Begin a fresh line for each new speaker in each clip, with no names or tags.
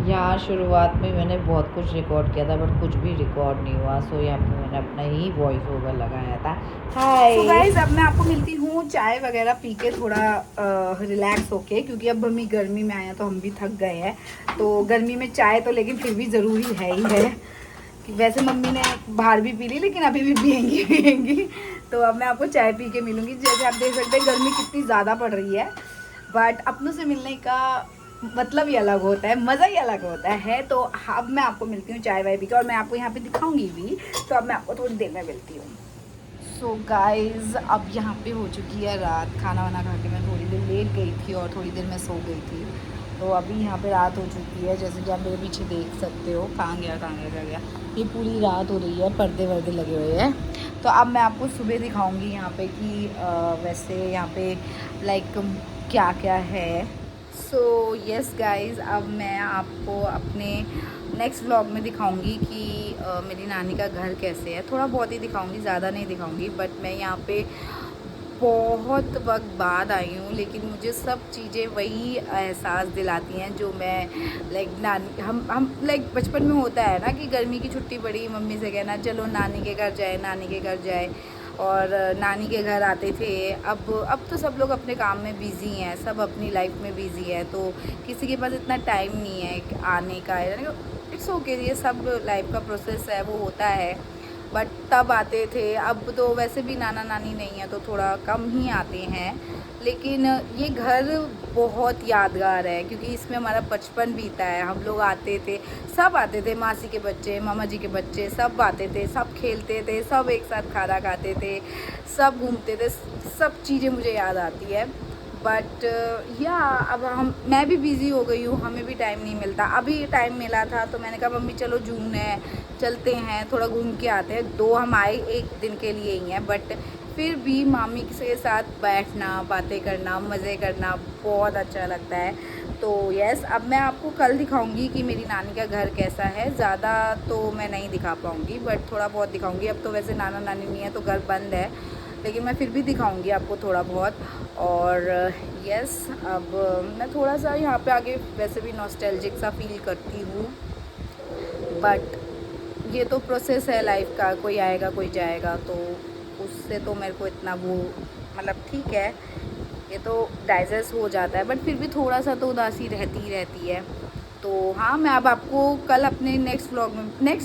यहाँ शुरुआत में मैंने बहुत कुछ रिकॉर्ड किया था बट कुछ भी रिकॉर्ड नहीं हुआ। सो यहाँ पे मैंने अपना ही वॉइस ओवर लगाया था। हाय।
सो गाइज अब मैं आपको मिलती हूँ चाय वगैरह पी के थोड़ा रिलैक्स होके, क्योंकि अब हम गर्मी में आए हैं तो हम भी थक गए हैं। तो गर्मी में चाय तो लेकिन फिर भी ज़रूरी है ही है। कि वैसे मम्मी ने बाहर भी पी ली लेकिन अभी भी पियेंगी पियेंगी। तो अब मैं आपको चाय पी के मिलूंगी। जैसे आप देख सकते हैं गर्मी कितनी ज़्यादा पड़ रही है, बट अपनों से मिलने का मतलब ही अलग होता है, मज़ा ही अलग होता है। तो अब मैं आपको मिलती हूँ चाय वाय पी के, और मैं आपको यहाँ पे दिखाऊंगी भी। तो अब मैं आपको थोड़ी देर में मिलती हूँ। सो गाइज अब यहाँ पे हो चुकी है रात। खाना वाना खा के मैं थोड़ी देर लेट गई थी और थोड़ी देर मैं सो गई थी। तो अभी यहाँ पे रात हो चुकी है, जैसे कि आप मेरे पीछे देख सकते हो। कहाँ गया क्या गया, ये पूरी रात हो रही है, पर्दे वर्दे लगे हुए हैं। तो अब मैं आपको सुबह दिखाऊंगी यहाँ पे कि वैसे यहाँ पे लाइक क्या क्या है। सो यस गाइज अब मैं आपको अपने नेक्स्ट व्लॉग में दिखाऊंगी कि मेरी नानी का घर कैसे है। थोड़ा बहुत ही दिखाऊंगी, ज़्यादा नहीं दिखाऊंगी। बट मैं यहाँ पे बहुत वक्त बाद आई हूँ, लेकिन मुझे सब चीज़ें वही एहसास दिलाती हैं जो मैं लाइक नानी हम लाइक बचपन में होता है ना कि गर्मी की छुट्टी पड़ी, मम्मी से कहना चलो नानी के घर जाए, नानी के घर जाए। और नानी के घर आते थे। अब तो सब लोग अपने काम में बिज़ी हैं, सब अपनी लाइफ में बिज़ी है, तो किसी के पास इतना टाइम नहीं है आने का। इट्स ओके, ये सब लाइफ का प्रोसेस है, वो होता है। बट तब आते थे। अब तो वैसे भी नाना नानी नहीं है तो थोड़ा कम ही आते हैं। लेकिन ये घर बहुत यादगार है क्योंकि इसमें हमारा बचपन बीता है। हम लोग आते थे, सब आते थे, मासी के बच्चे, मामा जी के बच्चे, सब आते थे, सब खेलते थे, सब एक साथ खाना खाते थे, सब घूमते थे। सब चीज़ें मुझे याद आती है। बट या अब मैं भी बिज़ी हो गई हूँ, हमें भी टाइम नहीं मिलता। अभी टाइम मिला था तो मैंने कहा मम्मी चलो जून है, चलते हैं, थोड़ा घूम के आते हैं। दो हम आए एक दिन के लिए ही हैं, बट फिर भी मामी के साथ बैठना, बातें करना, मज़े करना बहुत अच्छा लगता है। तो यस अब मैं आपको कल दिखाऊंगी कि मेरी नानी का घर कैसा है। ज़्यादा तो मैं नहीं दिखा पाऊँगी बट थोड़ा बहुत दिखाऊंगी। अब तो वैसे नाना नानी नहीं है तो घर बंद है, लेकिन मैं फिर भी दिखाऊंगी आपको थोड़ा बहुत। और यस अब मैं थोड़ा सा यहाँ पे आगे वैसे भी नॉस्टैल्जिक सा फील करती हूँ। बट ये तो प्रोसेस है लाइफ का, कोई आएगा कोई जाएगा, तो उससे तो मेरे को इतना वो मतलब ठीक है, ये तो डाइजेस्ट हो जाता है। बट फिर भी थोड़ा सा तो उदासी रहती ही रहती है। तो हाँ मैं अब आपको कल अपने नेक्स्ट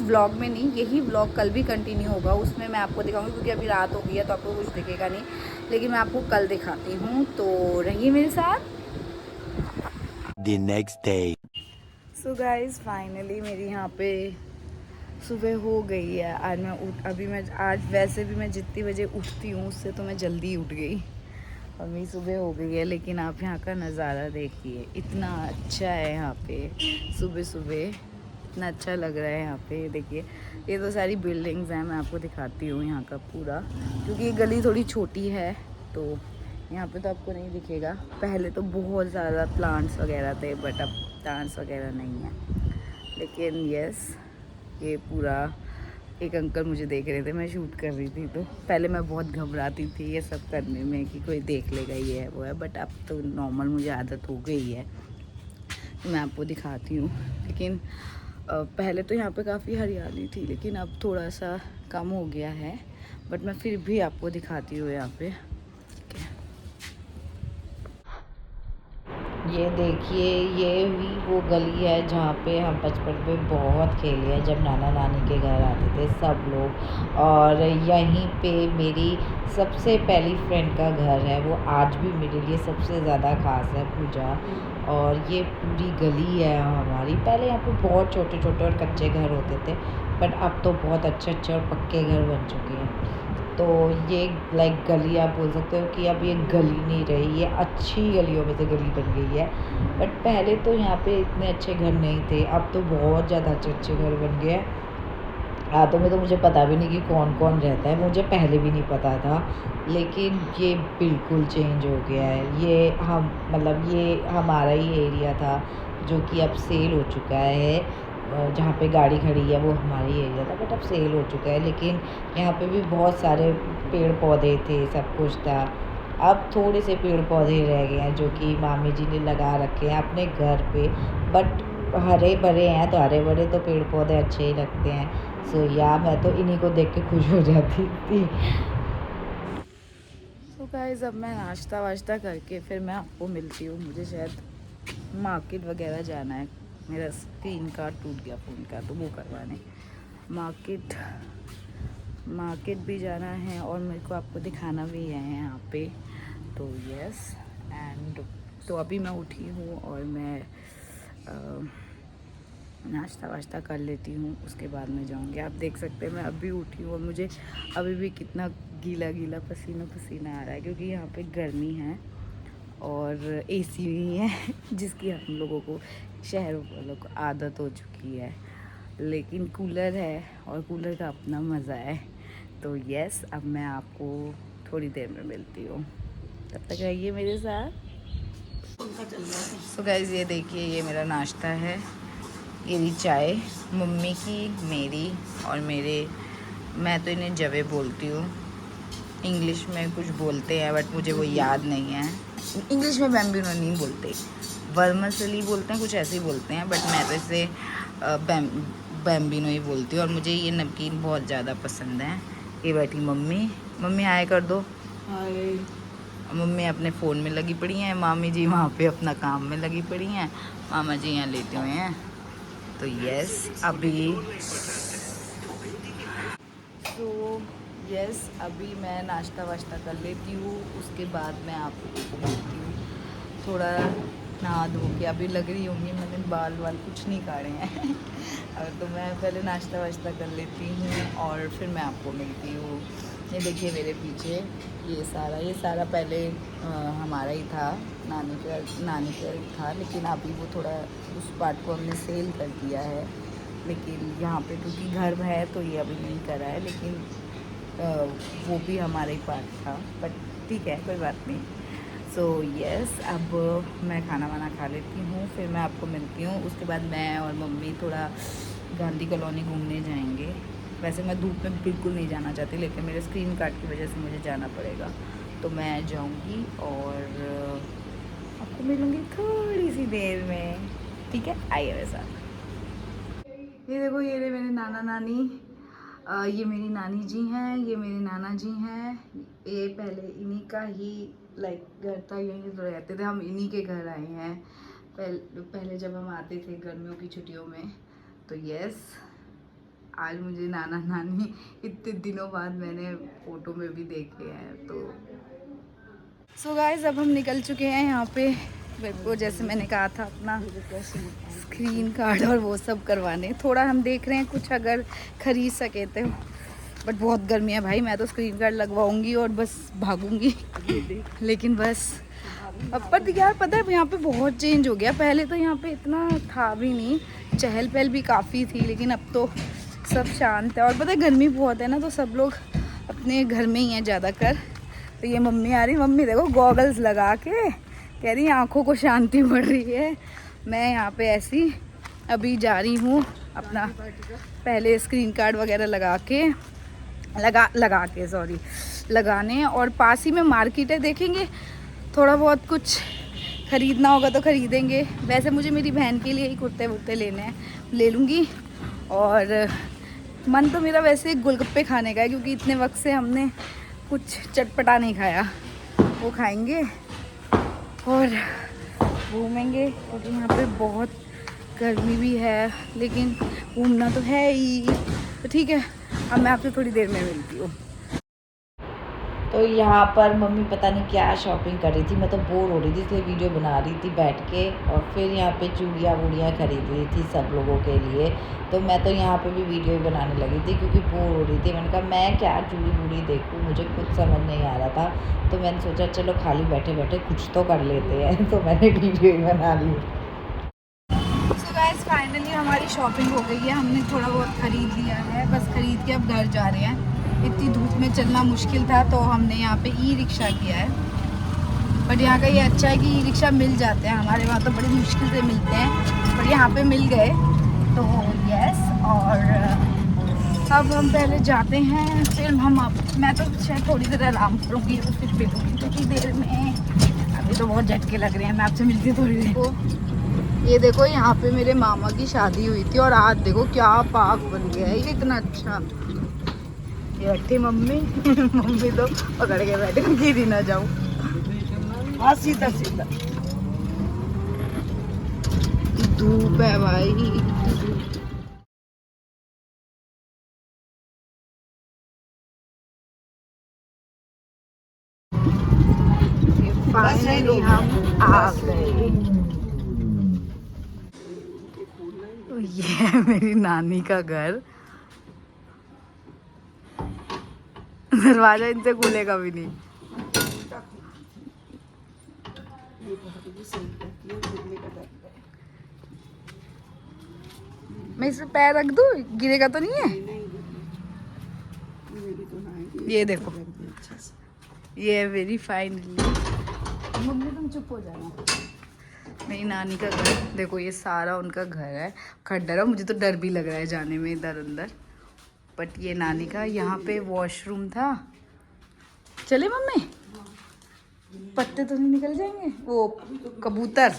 व्लॉग में नहीं, यही व्लॉग कल भी कंटिन्यू होगा, उसमें मैं आपको दिखाऊंगी क्योंकि अभी रात हो गई है तो आपको कुछ दिखेगा नहीं, लेकिन मैं आपको कल दिखाती हूँ। तो रहिए मेरे साथ।
The next day.
So guys finally मेरी यहाँ पे सुबह हो गई है। आज मैं आज वैसे भी मैं जितनी बजे उठती हूँ उससे तो मैं जल्दी उठ गई और मेरी सुबह हो गई है। लेकिन आप यहाँ का नज़ारा देखिए, इतना अच्छा है यहाँ पे सुबह सुबह, इतना अच्छा लग रहा है यहाँ पे। देखिए ये तो सारी बिल्डिंग्स हैं, मैं आपको दिखाती हूँ यहाँ का पूरा, क्योंकि ये गली थोड़ी छोटी है तो यहाँ पे तो आपको नहीं दिखेगा। पहले तो बहुत ज़्यादा प्लांट्स वगैरह थे बट अब प्लांट्स वगैरह नहीं है। लेकिन यस ये पूरा, एक अंकल मुझे देख रहे थे, मैं शूट कर रही थी तो पहले मैं बहुत घबराती थी ये सब करने में कि कोई देख लेगा ये है वो है, बट अब तो नॉर्मल मुझे आदत हो गई है। मैं आपको दिखाती हूँ। लेकिन पहले तो यहाँ पे काफ़ी हरियाली थी लेकिन अब थोड़ा सा कम हो गया है, बट मैं फिर भी आपको दिखाती हूँ यहाँ पे।
ये देखिए, ये भी वो गली है जहाँ पे हम बचपन में बहुत खेले हैं जब नाना नानी के घर आते थे सब लोग। और यहीं पे मेरी सबसे पहली फ्रेंड का घर है, वो आज भी मेरे लिए सबसे ज़्यादा ख़ास है, पूजा। और ये पूरी गली है हमारी। पहले यहाँ पे बहुत छोटे छोटे और कच्चे घर होते थे बट अब तो बहुत अच्छे अच्छे और पक्के घर बन चुके हैं। तो ये लाइक गली आप बोल सकते हो कि अब ये गली नहीं रही, ये अच्छी गलियों में से गली बन गई है। बट पहले तो यहाँ पे इतने अच्छे घर नहीं थे, अब तो बहुत ज़्यादा अच्छे अच्छे घर बन गए हैं। रातों में तो मुझे पता भी नहीं कि कौन कौन रहता है, मुझे पहले भी नहीं पता था। लेकिन ये बिल्कुल चेंज हो गया है। ये हम मतलब ये हमारा ही एरिया था जो कि अब सेल हो चुका है। जहाँ पे गाड़ी खड़ी है वो हमारी एरिया था बट अब सेल हो चुका है। लेकिन यहाँ पे भी बहुत सारे पेड़ पौधे थे, सब कुछ था। अब थोड़े से पेड़ पौधे रह गए हैं जो कि मामी जी ने लगा रखे हैं अपने घर पे। बट हरे भरे हैं, तो हरे भरे तो पेड़ पौधे अच्छे ही लगते हैं। सो या मैं तो इन्हीं को देख के खुश हो जाती थी।
तो गाइस अब मैं नाश्ता वाश्ता करके फिर मैं आपको मिलती हूँ। मुझे शायद मार्केट वगैरह जाना है, मेरा स्क्रीन कार्ड टूट गया फ़ोन का, तो वो करवाने मार्केट भी जाना है और मेरे को आपको दिखाना भी है यहाँ पे। तो यस एंड तो अभी मैं उठी हूँ और मैं नाश्ता वाश्ता कर लेती हूँ, उसके बाद मैं जाऊँगी। आप देख सकते हैं मैं अभी उठी हूँ और मुझे अभी भी कितना गीला गीला पसीना पसीना आ रहा है, क्योंकि यहाँ पे गर्मी है और एसी भी है जिसकी हम लोगों को शहरों वालों को आदत हो चुकी है, लेकिन कूलर है और कूलर का अपना मज़ा है। तो यस अब मैं आपको थोड़ी देर में मिलती हूँ, तब तक रहिए मेरे साथ। सो गाइस ये देखिए, ये मेरा नाश्ता है, ये भी चाय मम्मी की, मेरी और मेरे, मैं तो इन्हें जवे बोलती हूँ, इंग्लिश में कुछ बोलते हैं बट मुझे वो याद नहीं है। इंग्लिश में बैम्बिनो नहीं बोलते, वर्मसली बोलते हैं, कुछ ऐसे ही बोलते हैं, बट मैं तो इसे बैम्बिनो ही बोलती हूँ। और मुझे ये नमकीन बहुत ज़्यादा पसंद है। ये बैठी मम्मी हाय कर दो। हाय। मम्मी अपने फ़ोन में लगी पड़ी हैं, मामी जी वहाँ पे अपना काम में लगी पड़ी हैं, मामा जी यहाँ लेटे हुए हैं। तो यस अभी मैं नाश्ता वाश्ता कर लेती हूँ, उसके बाद मैं आपको बोलती हूँ। थोड़ा नहा धो के अभी लग रही होंगी, मैंने बाल कुछ नहीं काटे हैं तो मैं पहले नाश्ता वाश्ता कर लेती हूँ और फिर मैं आपको मिलती हूँ। ये देखिए मेरे पीछे ये सारा पहले हमारा ही था, नानी का था, लेकिन अभी वो थोड़ा उस पार्ट को हमने सेल कर दिया है। लेकिन यहाँ पे क्योंकि घर है तो ये अभी नहीं करा है, लेकिन वो भी हमारा ही पार्ट था, बट ठीक है कोई बात नहीं। सो यस अब मैं खाना वाना खा लेती हूँ, फिर मैं आपको मिलती हूँ। उसके बाद मैं और मम्मी थोड़ा गांधी कॉलोनी घूमने जाएंगे। वैसे मैं धूप में बिल्कुल नहीं जाना चाहती, लेकिन मेरे स्क्रीन कार्ड की वजह से मुझे जाना पड़ेगा, तो मैं जाऊँगी और आपको मिलूँगी थोड़ी सी देर में, ठीक है? आइए मेरे साथ। ये देखो, ये रहे मेरे नाना नानी, ये मेरी नानी जी हैं, ये मेरे नाना जी हैं। ये पहले इन्हीं का ही घर था, यहीं तो रहते थे, हम इन्हीं के घर आए हैं पहले जब हम आते थे गर्मियों की छुट्टियों में। तो यस आज मुझे नाना नानी इतने दिनों बाद मैंने फ़ोटो में भी देखे हैं। तो सो गाइस अब हम निकल चुके हैं यहाँ पे, मेरे को जैसे मैंने कहा था अपना स्क्रीन कार्ड और वो सब करवाने। थोड़ा हम देख रहे हैं कुछ अगर ख़रीद सके तो, बट बहुत गर्मी है भाई, मैं तो स्क्रीन कार्ड लगवाऊंगी और बस भागूंगी लेकिन बस अब पर यार पता है यहाँ पे बहुत चेंज हो गया। पहले तो यहाँ पे इतना था भी नहीं, चहल पहल भी काफ़ी थी, लेकिन अब तो सब शांत है। और पता है गर्मी बहुत है ना, तो सब लोग अपने घर में ही हैं ज़्यादातर। तो ये मम्मी आ रही, मम्मी देखो गॉगल्स लगा के कह रही आँखों को शांति बढ़ रही है। मैं यहाँ पे ऐसी अभी जा रही हूँ अपना पहले स्क्रीन कार्ड वगैरह लगाने, और पास ही में मार्केट है, देखेंगे थोड़ा बहुत कुछ ख़रीदना होगा तो ख़रीदेंगे। वैसे मुझे मेरी बहन के लिए ही कुर्ते वुर्ते लेने हैं, ले लूँगी। और मन तो मेरा वैसे गोलगप्पे खाने का है, क्योंकि इतने वक्त से हमने कुछ चटपटा नहीं खाया, वो खाएंगे और घूमेंगे, क्योंकि यहाँ पे बहुत गर्मी भी है, लेकिन घूमना तो है ही। तो ठीक है, अब मैं आपसे थोड़ी देर में मिलती हूँ।
तो यहाँ पर मम्मी पता नहीं क्या शॉपिंग कर रही थी, मैं तो बोर हो रही थी इसलिए वीडियो बना रही थी बैठ के। और फिर यहाँ पे चूड़ियाँ वूड़ियाँ खरीद रही थी सब लोगों के लिए, तो मैं तो यहाँ पे भी वीडियो ही बनाने लगी थी क्योंकि बोर हो रही थी। मैंने कहा मैं क्या चूड़ी वूड़ी देखूँ, मुझे कुछ समझ नहीं आ रहा था, तो मैंने सोचा चलो खाली बैठे बैठे कुछ तो कर लेते हैं, तो मैंने वीडियो ही बना ली।
सो गाइस फाइनली हमारी शॉपिंग हो गई है, हमने थोड़ा बहुत ख़रीद लिया है, बस ख़रीद के अब घर जा रहे हैं। इतनी धूप में चलना मुश्किल था, तो हमने यहाँ पे ई रिक्शा किया है। बट यहाँ का ये अच्छा है कि ई रिक्शा मिल जाते हैं, हमारे वहाँ तो बड़ी मुश्किल से मिलते हैं, पर यहाँ पे मिल गए। तो यस, और अब हम पहले जाते हैं, फिर मैं तो शायद थोड़ी देर आराम करूँगी, तो फिर मिलूँगी थोड़ी देर में। अभी तो बहुत झटके लग रहे हैं, मैं आपसे मिलती हूँ थोड़ी देर को। ये देखो यहाँ पे मेरे मामा की शादी हुई थी और आज देखो क्या पार्क बन गया है ये इतना अच्छा। ये बैठी मम्मी मम्मी तो पकड़ के बैठे गिरी ना जाऊं। हाँ सीधा सीधा। धूप है भाई। फाइनली हम आ गए। तो ये है मेरी नानी का घर। दरवाजा इनसे खुलेगा भी नहीं। मैं इस पे पैर रख दूं, गिरेगा तो नहीं है? ये देखो, ये है मेरी फाइनली। मम्मी तुम चुप हो जाना। मेरी नानी का घर देखो, ये सारा उनका घर है। खड्डर है, मुझे तो डर भी लग रहा है जाने में इधर अंदर। बट ये नानी का, यहाँ पे वॉशरूम था। चले मम्मी? पत्ते तो नहीं निकल जाएंगे, वो कबूतर।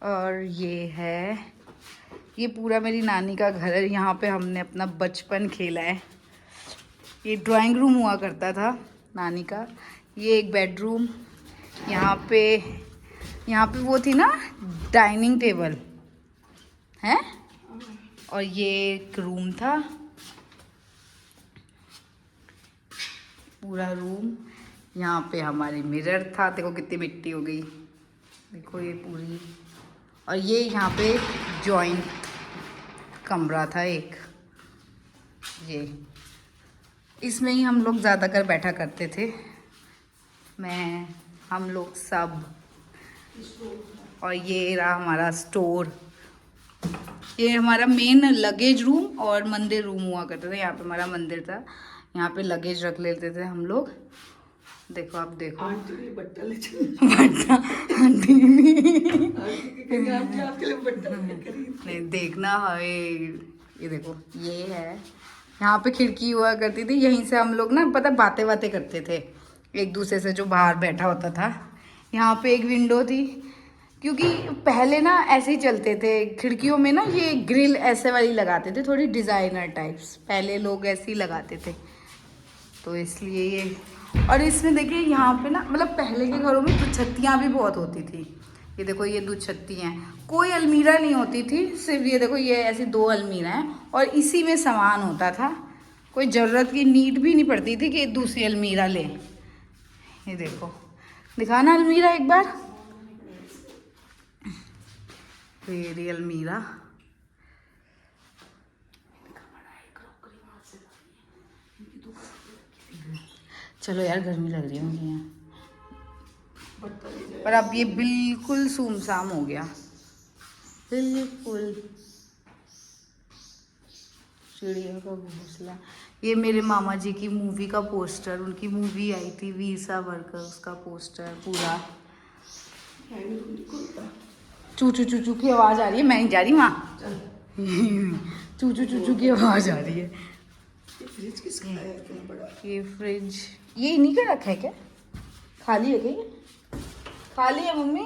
और ये पूरा मेरी नानी का घर है। यहाँ पे हमने अपना बचपन खेला है। ये ड्राइंग रूम हुआ करता था नानी का। ये एक बेडरूम। यहाँ पे वो थी ना डाइनिंग टेबल है। और ये एक रूम था, पूरा रूम। यहाँ पे हमारी मिरर था। देखो कितनी मिट्टी हो गई, देखो ये पूरी। और ये यहाँ पे जॉइंट कमरा था एक। ये इसमें ही हम लोग ज़्यादातर बैठा करते थे, हम लोग सब। और ये रहा हमारा स्टोर। ये हमारा मेन लगेज रूम और मंदिर रूम हुआ करता था। यहाँ पे हमारा मंदिर था, यहाँ पे लगेज रख लेते थे हम लोग। देखो आप देखो, नहीं देखना है। ये देखो, ये है। यहाँ पे खिड़की हुआ करती थी, यहीं से हम लोग ना पता बातें करते थे एक दूसरे से, जो बाहर बैठा होता था। यहाँ पे एक विंडो थी, क्योंकि पहले ना ऐसे ही चलते थे खिड़कियों में ना, ये ग्रिल ऐसे वाली लगाते थे, थोड़ी डिज़ाइनर टाइप्स। पहले लोग ऐसे ही लगाते थे, तो इसलिए ये। और इसमें देखिए यहाँ पे ना, मतलब पहले के घरों में दुछत्तियाँ भी बहुत होती थी। ये देखो, ये दुछत्ती हैं। कोई अलमीरा नहीं होती थी, सिर्फ ये देखो, ये ऐसी 2 अलमीरा हैं और इसी में सामान होता था। कोई ज़रूरत की नीड भी नहीं पड़ती थी कि दूसरी अलमीरा ले। ये देखो, दिखाना अलमीरा एक बार। ये अलमीरा। चलो यार, गर्मी लग रही है मुझे यहाँ। पर अब ये बिल्कुल सुमसाम हो गया, बिल्कुल। चिड़िया का घोंसला। ये मेरे मामा जी की मूवी का पोस्टर, उनकी मूवी आई थी वीर सावरकर, उसका पोस्टर पूरा। चूचू चूचू की आवाज़ आ रही है, मैं नहीं जा रही वहाँ। चूचू चूचू की आवाज़ आ रही है। फ्रिज किसका है इतना बड़ा? ये फ्रिज ये इन्हीं का रखा है क्या? खाली है क्या ये? खाली है मम्मी।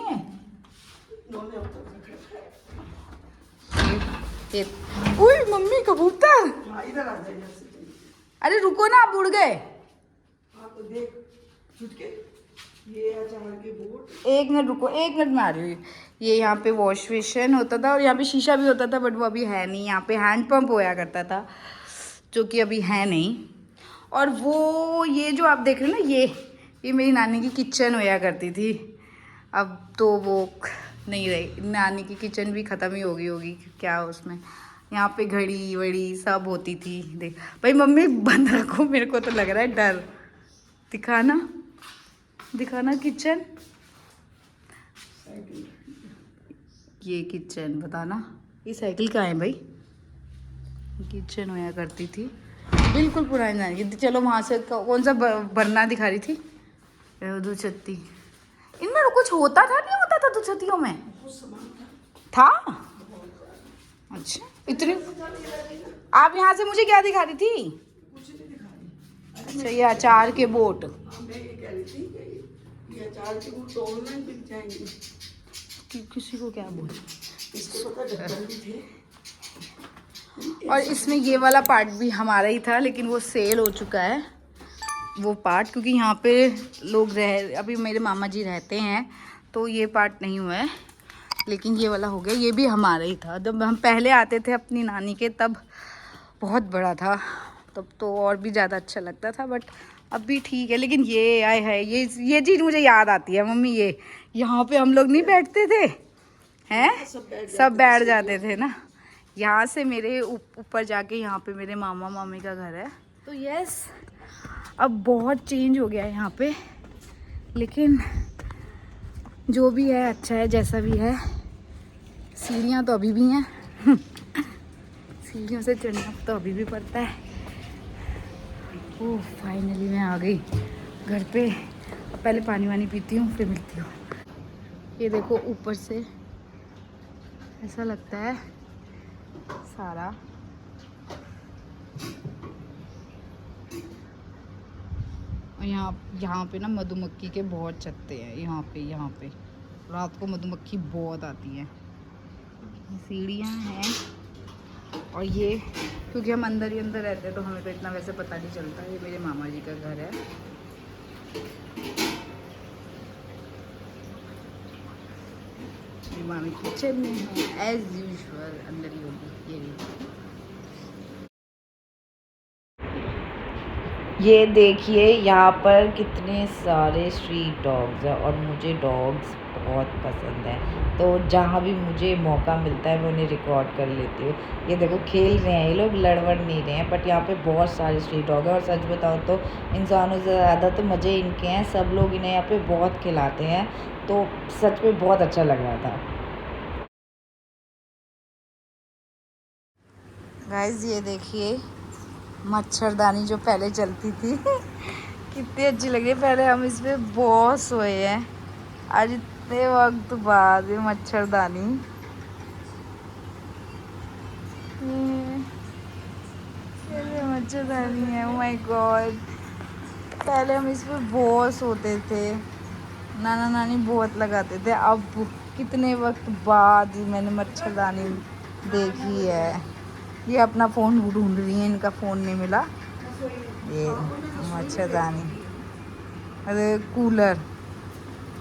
ये उई मम्मी, कबूतर। इधर आ जाइए। अरे रुको ना, आप उड़ गए। तो देख, ये अचार के बोर्ड। एक मिनट रुको, 1 मिनट में आ रही हूँ। ये यहाँ पे वॉश बेसिन होता था और यहाँ पे शीशा भी होता था, बट वो अभी है नहीं। यहाँ पे हैंड पंप होया करता था, जो कि अभी है नहीं। और वो ये जो आप देख रहे हैं ना, ये मेरी नानी की किचन होया करती थी। अब तो वो नहीं रही, नानी की किचन भी ख़त्म ही हो गई होगी, क्या उसमें। यहाँ पे घड़ी वड़ी सब होती थी। देख भाई मम्मी, बंद रखो, मेरे को तो लग रहा है डर। दिखाना किचन। ये किचन, बताना ये साइकिल कहाँ है भाई? किचन होया करती थी, बिल्कुल पुरानी नानी। चलो वहाँ से कौन सा बरना दिखा रही थी? दुछत्ती। इनमें कुछ होता था, नहीं होता था दुछत्तियों में? था। अच्छा, इतनी। आप यहाँ से मुझे क्या दिखा रही थी? अच्छा, ये अचार के बोट। किसी को क्या बोल। और इसमें ये वाला पार्ट भी हमारा ही था, लेकिन वो सेल हो चुका है वो पार्ट, क्योंकि यहाँ पे लोग अभी मेरे मामा जी रहते हैं, तो ये पार्ट नहीं हुआ है। लेकिन ये वाला हो गया, ये भी हमारा ही था। जब हम पहले आते थे अपनी नानी के, तब बहुत बड़ा था, तब तो और भी ज़्यादा अच्छा लगता था, बट अब भी ठीक है। लेकिन ये आए है, ये चीज़ मुझे याद आती है मम्मी, ये यहाँ पे हम लोग नहीं बैठते थे हैं, सब बैठ जाते थे ना। यहाँ से मेरे ऊपर जाके यहाँ पे मेरे मामा मामी का घर है। तो यस, अब बहुत चेंज हो गया है यहाँ पे, लेकिन जो भी है अच्छा है, जैसा भी है। सीढ़ियाँ तो अभी भी हैं सीढ़ियों से चढ़ना तो अभी भी पड़ता है। ओह फाइनली मैं आ गई घर पे। अब पहले पानी वानी पीती हूँ, फिर मिलती हूँ। ये देखो ऊपर से ऐसा लगता है सारा। और यहाँ पे ना मधुमक्खी के बहुत छत्ते हैं। यहाँ पे रात को मधुमक्खी बहुत आती है। सीढ़ियाँ हैं, और ये क्योंकि हम अंदर ही अंदर रहते हैं तो हमें तो इतना वैसे पता नहीं चलता। ये मेरे मामा जी का घर है। मेरी मामी किचन में है एज यूजुअल, अंदर ही होगी।
ये देखिए यहाँ पर कितने सारे स्ट्रीट डॉग्स हैं, और मुझे डॉग्स बहुत पसंद है, तो जहाँ भी मुझे मौका मिलता है मैं उन्हें रिकॉर्ड कर लेती हूँ। ये देखो खेल रहे हैं, ये लोग लड़वड़ नहीं रहे हैं, बट यहाँ पे बहुत सारे स्ट्रीट डॉग हैं। और सच बताऊँ तो इंसानों से ज़्यादा तो मज़े इनके हैं। सब लोग इन्हें यहाँ पे बहुत खिलाते हैं, तो सच में बहुत अच्छा लग रहा था।
गाइस ये देखिए मच्छरदानी जो पहले चलती थी कितनी अच्छी लग रही है। पहले हम इस पे बहुत सोए हैं, आज इतने वक्त बाद ये मच्छरदानी। ये मच्छरदानी है, ओह माय गॉड। पहले हम इस पे बहुत सोते थे, नाना नानी बहुत लगाते थे। अब कितने वक्त बाद मैंने मच्छरदानी देखी है। ये अपना फ़ोन ढूंढ रही है, इनका फ़ोन नहीं मिला। ये मच्छरदानी, अरे कूलर,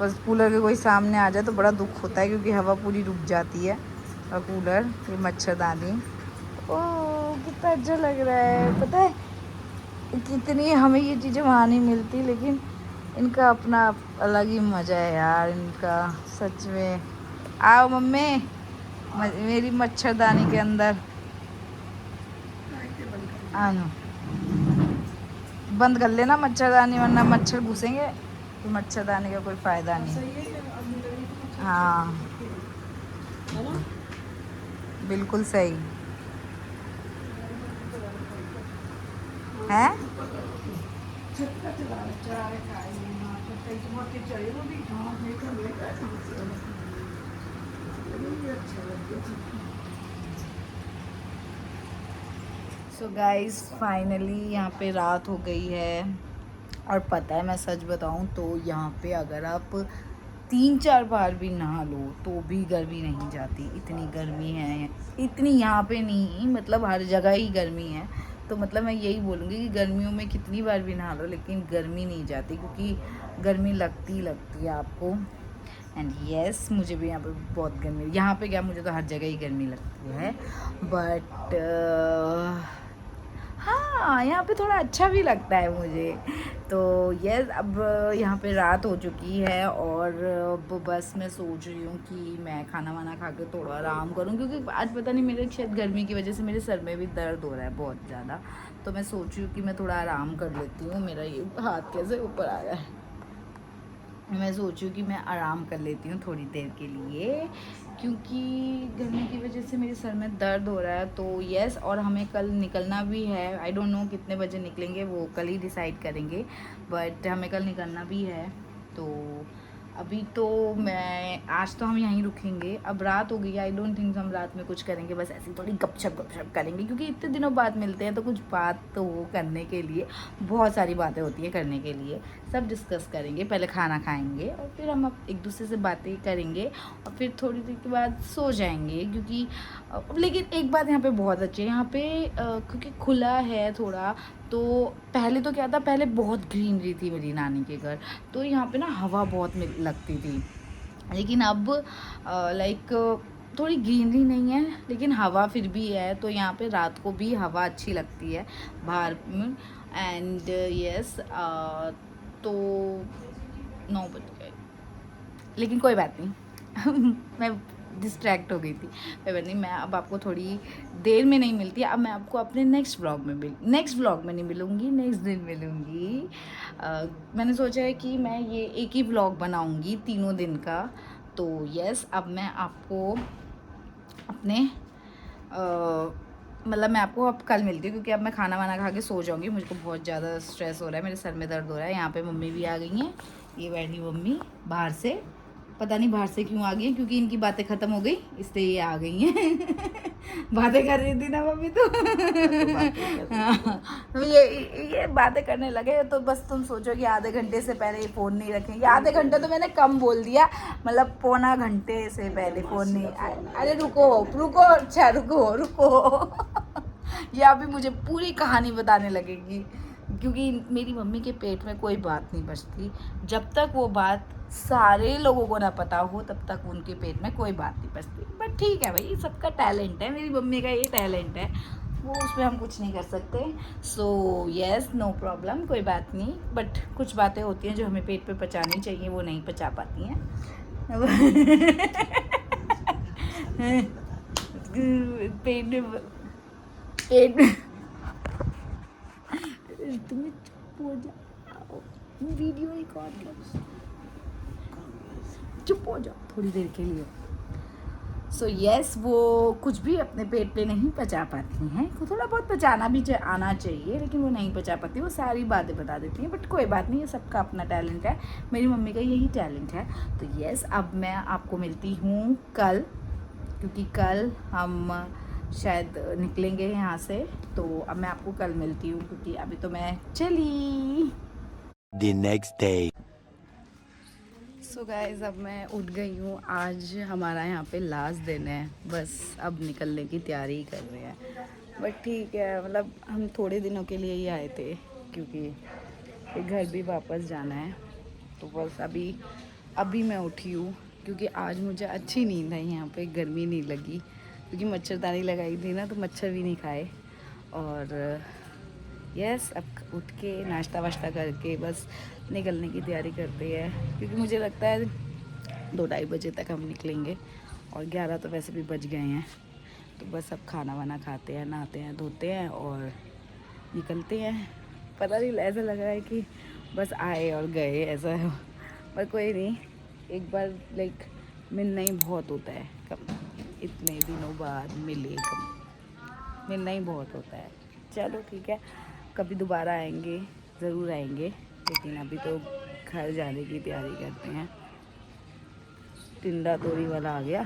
बस कूलर के कोई सामने आ जाए तो बड़ा दुख होता है, क्योंकि हवा पूरी रुक जाती है। और कूलर, ये मच्छरदानी, ओह कितना अच्छा लग रहा है। पता है कितनी हमें ये चीज़ें वहाँ नहीं मिलती, लेकिन इनका अपना अलग ही मज़ा है यार इनका, सच में। आओ मम्मी मेरी मच्छरदानी के अंदर, आनो बंद कर लेना मच्छरदानी, वरना मच्छर घुसेंगे तो मच्छरदानी का कोई फ़ायदा नहीं। हाँ बिल्कुल सही है। सो गाइस फाइनली यहाँ पे रात हो गई है। और पता है मैं सच बताऊँ तो यहाँ पे अगर आप 3-4 बार भी नहा लो तो भी गर्मी नहीं जाती। इतनी गर्मी है, इतनी यहाँ पे नहीं, मतलब हर जगह ही गर्मी है। तो मतलब मैं यही बोलूँगी कि गर्मियों में कितनी बार भी नहा लो लेकिन गर्मी नहीं जाती, क्योंकि गर्मी लगती है आपको। एंड यस मुझे भी यहाँ पे बहुत गर्मी, यहाँ पे क्या मुझे तो हर जगह ही गर्मी लगती है, बट हाँ यहाँ पे थोड़ा अच्छा भी लगता है मुझे। तो यस अब यहाँ पे रात हो चुकी है, और अब बस मैं सोच रही हूँ कि मैं खाना वाना खा के थोड़ा आराम करूँ, क्योंकि आज पता नहीं मेरे शायद गर्मी की वजह से मेरे सर में भी दर्द हो रहा है बहुत ज़्यादा। तो मैं सोच रही हूँ कि मैं थोड़ा आराम कर लेती हूँ। मेरा ये हाथ कैसे ऊपर आ गया है, मैं सोच रही हूँ कि मैं आराम कर लेती हूँ थोड़ी देर के लिए, क्योंकि गर्मी की वजह से मेरे सर में दर्द हो रहा है। तो यस, और हमें कल निकलना भी है। आई डोंट नो कितने बजे निकलेंगे, वो कल ही डिसाइड करेंगे, बट हमें कल निकलना भी है। तो अभी तो आज तो हम यहीं रुकेंगे। अब रात हो गई, आई डोंट थिंक हम रात में कुछ करेंगे, बस ऐसी थोड़ी गपशप करेंगे, क्योंकि इतने दिनों बाद मिलते हैं तो कुछ बात तो हो करने के लिए, बहुत सारी बातें होती हैं करने के लिए। सब डिस्कस करेंगे। पहले खाना खाएंगे और फिर हम एक दूसरे से बातें करेंगे और फिर थोड़ी देर के बाद सो जाएंगे। क्योंकि लेकिन एक बात यहाँ पे बहुत अच्छी है, यहाँ पे क्योंकि खुला है थोड़ा, तो पहले तो क्या था, पहले बहुत ग्रीनरी थी मेरी नानी के घर, तो यहाँ पे ना हवा बहुत लगती थी। लेकिन अब लाइक थोड़ी ग्रीनरी नहीं है लेकिन हवा फिर भी है, तो यहाँ पे रात को भी हवा अच्छी लगती है बाहर। एंड यस तो 9 बज गए, लेकिन कोई बात नहीं मैं डिस्ट्रैक्ट हो गई थी। कोई बात नहीं, मैं अब आपको थोड़ी देर में नहीं मिलती, अब मैं आपको अपने नेक्स्ट व्लॉग में नेक्स्ट व्लॉग में नहीं मिलूँगी, नेक्स्ट दिन मिलूँगी। मैंने सोचा है कि मैं ये एक ही व्लॉग बनाऊँगी 3 दिन का। तो यस, अब मैं आपको अपने मतलब मैं आपको अब कल मिलती हूँ, क्योंकि अब मैं खाना वाना खा के सो जाऊँगी। मुझको बहुत ज़्यादा स्ट्रेस हो रहा है, मेरे सर में दर्द हो रहा है। यहाँ पे मम्मी भी आ गई हैं, ये बैठी मम्मी बाहर से, पता नहीं बाहर से क्यों आ गई है, क्योंकि इनकी बातें ख़त्म हो गई इसलिए ये आ गई हैं बातें कर रही थी ना मम्मी तो हाँ, तो ये बातें करने लगे तो बस तुम सोचो कि आधे घंटे से पहले ये फ़ोन नहीं रखेंगे। आधे घंटे तो मैंने कम बोल दिया, मतलब पौना घंटे से पहले फ़ोन नहीं। अरे रुको रुको, अच्छा रुको रुको ये अभी मुझे पूरी कहानी बताने लगेगी, क्योंकि मेरी मम्मी के पेट में कोई बात नहीं बचती। जब तक वो बात सारे लोगों को ना पता हो तब तक उनके पेट में कोई बात नहीं बचती। बट ठीक है भाई, सबका टैलेंट है, मेरी मम्मी का ये टैलेंट है, वो उसमें हम कुछ नहीं कर सकते। सो यस, नो प्रॉब्लम, कोई बात नहीं। बट कुछ बातें होती हैं जो हमें पेट पे पचानी चाहिए, वो नहीं पचा पाती हैं पेट में तुम्हें चुप हो जाओ, वीडियो रिकॉर्ड कर, चुप हो जाओ थोड़ी देर के लिए। सो यस, वो कुछ भी अपने पेट पे नहीं पचा पाती हैं, थोड़ा बहुत पचाना भी आना चाहिए, लेकिन वो नहीं पचा पाती, वो सारी बातें बता देती हैं। बट कोई बात नहीं, ये सबका अपना टैलेंट है, मेरी मम्मी का यही टैलेंट है। तो यस, अब मैं आपको मिलती हूँ कल, क्योंकि कल हम शायद निकलेंगे यहाँ से, तो अब मैं आपको कल मिलती हूँ, क्योंकि अभी तो मैं चली।
The next day.
So guys, अब मैं उठ गई हूँ। आज हमारा यहाँ पे लास्ट दिन है, बस अब निकलने की तैयारी कर रहे हैं। बट ठीक है, मतलब हम थोड़े दिनों के लिए ही आए थे, क्योंकि फिर घर भी वापस जाना है। तो बस अभी मैं उठी हूँ, क्योंकि आज मुझे अच्छी नींद आई, यहाँ पे गर्मी नहीं लगी, क्योंकि मच्छरदानी लगाई थी ना, तो मच्छर भी नहीं खाए। और यस, अब उठ के नाश्ता वाश्ता करके बस निकलने की तैयारी करते हैं, क्योंकि मुझे लगता है 2-2:30 बजे तक हम निकलेंगे, और 11 तो वैसे भी बज गए हैं। तो बस अब खाना वाना खाते हैं, नहाते हैं, धोते हैं और निकलते हैं। पता नहीं, ऐसा लग रहा है कि बस आए और गए ऐसा है, पर कोई नहीं, एक बार लाइक मिलना ही बहुत होता है। कब इतने दिनों बाद मिले, कब मिलना ही बहुत होता है। चलो ठीक है, कभी दोबारा आएंगे, ज़रूर आएंगे, लेकिन अभी तो घर जाने की तैयारी करते हैं। टिंडा तोड़ी वाला आ गया,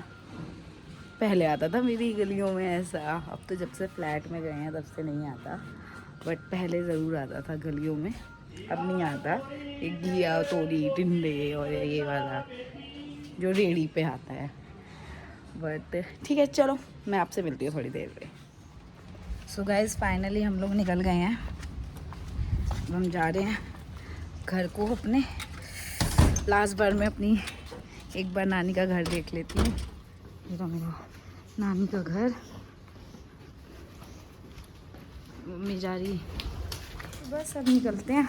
पहले आता था मेरी गलियों में ऐसा, अब तो जब से फ्लैट में गए हैं तब से नहीं आता, बट पहले ज़रूर आता था गलियों में, अब नहीं आता। एक घिया तोड़ी टिंडे और ये वाला जो रेड़ी पे आता है। बट ठीक है, चलो मैं आपसे मिलती हूँ थोड़ी देर में। सो गाइस, फाइनली हम लोग निकल गए हैं, हम जा रहे हैं घर को अपने। लास्ट बार मैं अपनी एक बार नानी का घर देख लेती हूँ। ये तो मेरा नानी का घर, मम्मी जा रही, बस अब निकलते हैं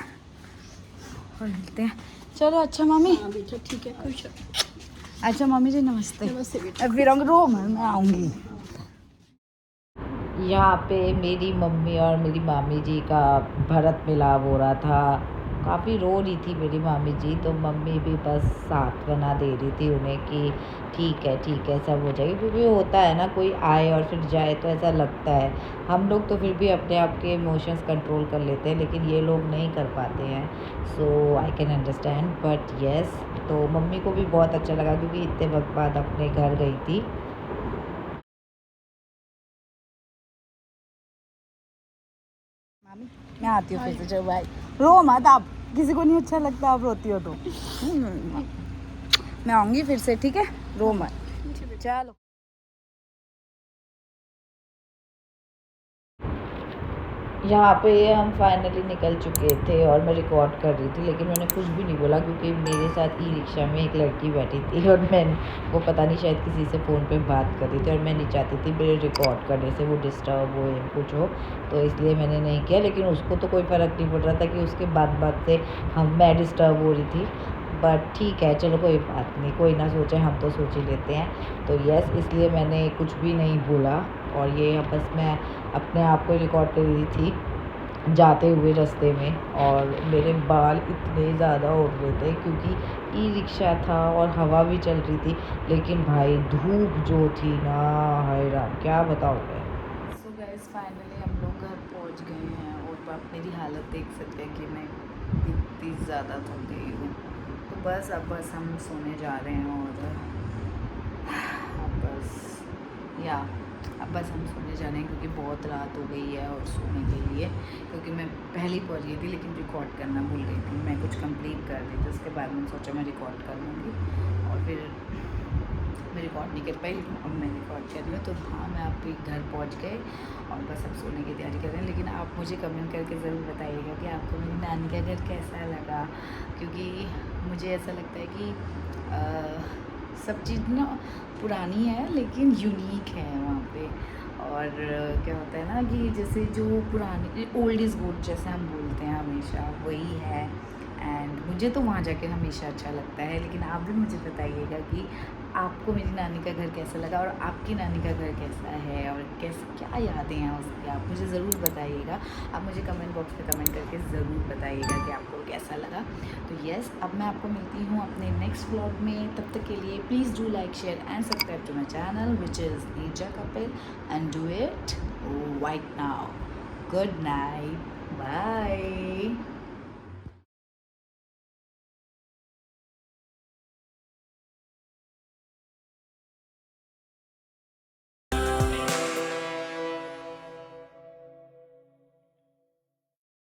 और मिलते हैं। चलो अच्छा मम्मी,
बेटा ठीक है, खुश
अच्छा मम्मी जी नमस्ते।
नमस्ते बेटा।
अब फिर रो मैं आऊँगी।
यहाँ पे मेरी मम्मी और मेरी मामी जी का भरत मिलाप हो रहा था, काफ़ी रो रही थी मेरी मामी जी, तो मम्मी भी बस सांत्वना दे रही थी उन्हें कि ठीक है सब हो जाएगी। क्योंकि होता है ना, कोई आए और फिर जाए तो ऐसा लगता है। हम लोग तो फिर भी अपने आप के इमोशंस कंट्रोल कर लेते हैं, लेकिन ये लोग नहीं कर पाते हैं। So I can understand, but yes, तो मम्मी को भी बहुत अच्छा लगा, क्योंकि इतने वक्त बाद अपने घर गई थी।
मैं आती हूँ फिर से, चलो बाय। रो मत आप। किसी को नहीं अच्छा लगता आप रोती हो तो। मैं आऊँगी फिर से, ठीक है, रो मत। चलो
यहाँ पे हम फाइनली निकल चुके थे और मैं रिकॉर्ड कर रही थी, लेकिन मैंने कुछ भी नहीं बोला क्योंकि मेरे साथ ई रिक्शा में एक लड़की बैठी थी और मैं वो पता नहीं शायद किसी से फ़ोन पे बात कर रही थी और मैं नहीं चाहती थी मेरे रिकॉर्ड करने से वो डिस्टर्ब हो या कुछ हो, तो इसलिए मैंने नहीं किया। लेकिन उसको तो कोई फ़र्क नहीं पड़ रहा था कि उसके बात से मैं डिस्टर्ब हो रही थी। बट ठीक है, चलो कोई बात नहीं, कोई ना सोचे, हम तो सोच ही लेते हैं। तो यस, इसलिए मैंने कुछ भी नहीं बोला और ये बस मैं अपने आप को रिकॉर्ड कर रही थी जाते हुए रास्ते में। और मेरे बाल इतने ज़्यादा उड़ रहे थे क्योंकि ई रिक्शा था और हवा भी चल रही थी, लेकिन भाई धूप जो थी ना, हाय राम, क्या बताओगे।
सो गाइस फाइनली हम लोग घर पहुंच गए हैं और आप मेरी हालत देख सकते हैं कि मैं कितनी ज़्यादा थक गई हूँ। तो बस अब हम सोने जा रहे हैं और अब बस हम सोने जा रहे हैं क्योंकि बहुत रात हो गई है और सोने के लिए, क्योंकि मैं पहले ही पहुँच गई थी लेकिन रिकॉर्ड करना भूल गई थी। मैं कुछ कंप्लीट कर रही थी, उसके बाद मैंने सोचा मैं रिकॉर्ड कर लूँगी और फिर मैं रिकॉर्ड नहीं कर पाई, लेकिन अब मैं रिकॉर्ड कर रही हूँ। तो हाँ, मैं आप घर पहुँच गए और बस अब सोने की तैयारी कर रहे हैं। लेकिन आप मुझे कमेंट करके ज़रूर बताइएगा कि आपको मेरी नानी का घर कैसा लगा, क्योंकि मुझे ऐसा लगता है कि सब चीज़ ना पुरानी है लेकिन यूनिक है वहाँ पे। और क्या होता है ना कि जैसे जो पुरानी ओल्ड इज़ गोल्ड जैसे हम बोलते हैं हमेशा, वही है। एंड मुझे तो वहाँ जाके हमेशा अच्छा लगता है। लेकिन आप भी मुझे बताइएगा कि आपको मेरी नानी का घर कैसा लगा और आपकी नानी का घर कैसा है और कैसे क्या यादें हैं उसकी, आप मुझे ज़रूर बताइएगा। आप मुझे कमेंट बॉक्स में कमेंट करके ज़रूर बताइएगा कि आपको कैसा लगा। तो यस, अब मैं आपको मिलती हूँ अपने नेक्स्ट व्लॉग में। तब तक के लिए please do like, share and subscribe to my channel which is नीचा Kapil and do it right now. Good night.